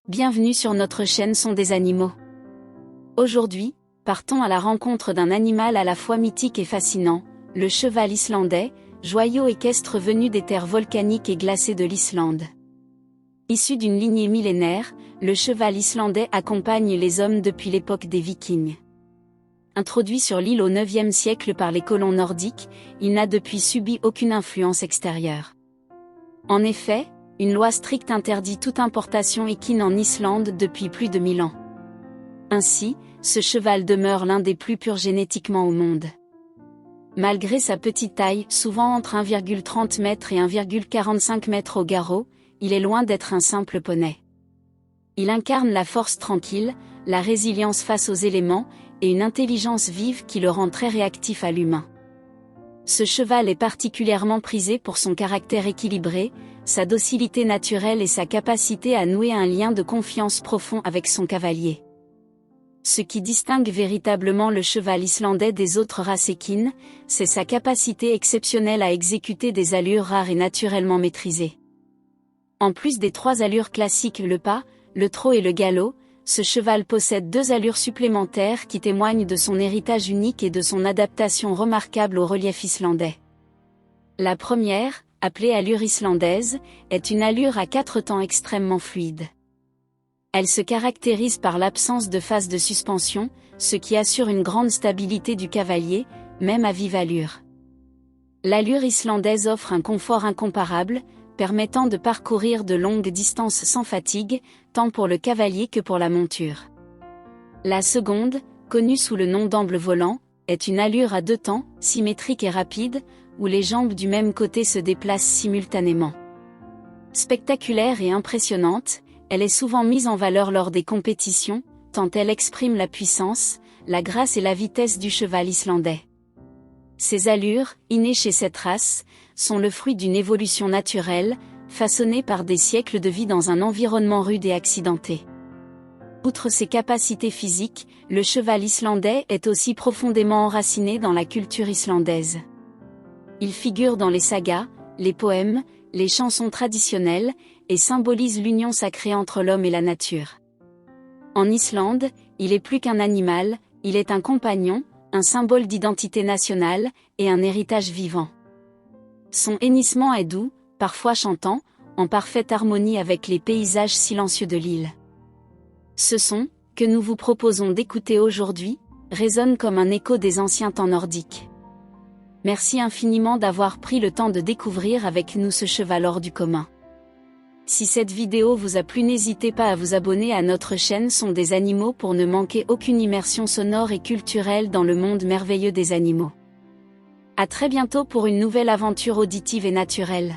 Bienvenue sur notre chaîne Son des animaux. Aujourd'hui, partons à la rencontre d'un animal à la fois mythique et fascinant, le cheval islandais, joyau équestre venu des terres volcaniques et glacées de l'Islande. Issu d'une lignée millénaire, le cheval islandais accompagne les hommes depuis l'époque des Vikings. Introduit sur l'île au IXe siècle par les colons nordiques, il n'a depuis subi aucune influence extérieure. En effet, une loi stricte interdit toute importation équine en Islande depuis plus de 1000 ans. Ainsi, ce cheval demeure l'un des plus purs génétiquement au monde. Malgré sa petite taille, souvent entre 1,30 m et 1,45 m au garrot, il est loin d'être un simple poney. Il incarne la force tranquille, la résilience face aux éléments, et une intelligence vive qui le rend très réactif à l'humain. Ce cheval est particulièrement prisé pour son caractère équilibré, sa docilité naturelle et sa capacité à nouer un lien de confiance profond avec son cavalier. Ce qui distingue véritablement le cheval islandais des autres races équines, c'est sa capacité exceptionnelle à exécuter des allures rares et naturellement maîtrisées. En plus des 3 allures classiques, le pas, le trot et le galop, ce cheval possède 2 allures supplémentaires qui témoignent de son héritage unique et de son adaptation remarquable au relief islandais. La première, appelée allure islandaise, est une allure à 4 temps extrêmement fluide. Elle se caractérise par l'absence de phase de suspension, ce qui assure une grande stabilité du cavalier, même à vive allure. L'allure islandaise offre un confort incomparable, permettant de parcourir de longues distances sans fatigue, tant pour le cavalier que pour la monture. La seconde, connue sous le nom d'amble volant, est une allure à 2 temps, symétrique et rapide, où les jambes du même côté se déplacent simultanément. Spectaculaire et impressionnante, elle est souvent mise en valeur lors des compétitions, tant elle exprime la puissance, la grâce et la vitesse du cheval islandais. Ces allures, innées chez cette race, sont le fruit d'une évolution naturelle, façonnée par des siècles de vie dans un environnement rude et accidenté. Outre ses capacités physiques, le cheval islandais est aussi profondément enraciné dans la culture islandaise. Il figure dans les sagas, les poèmes, les chansons traditionnelles, et symbolise l'union sacrée entre l'homme et la nature. En Islande, il est plus qu'un animal, il est un compagnon, un symbole d'identité nationale, et un héritage vivant. Son hennissement est doux, parfois chantant, en parfaite harmonie avec les paysages silencieux de l'île. Ce son, que nous vous proposons d'écouter aujourd'hui, résonne comme un écho des anciens temps nordiques. Merci infiniment d'avoir pris le temps de découvrir avec nous ce cheval hors du commun. Si cette vidéo vous a plu, n'hésitez pas à vous abonner à notre chaîne Son des animaux pour ne manquer aucune immersion sonore et culturelle dans le monde merveilleux des animaux. À très bientôt pour une nouvelle aventure auditive et naturelle.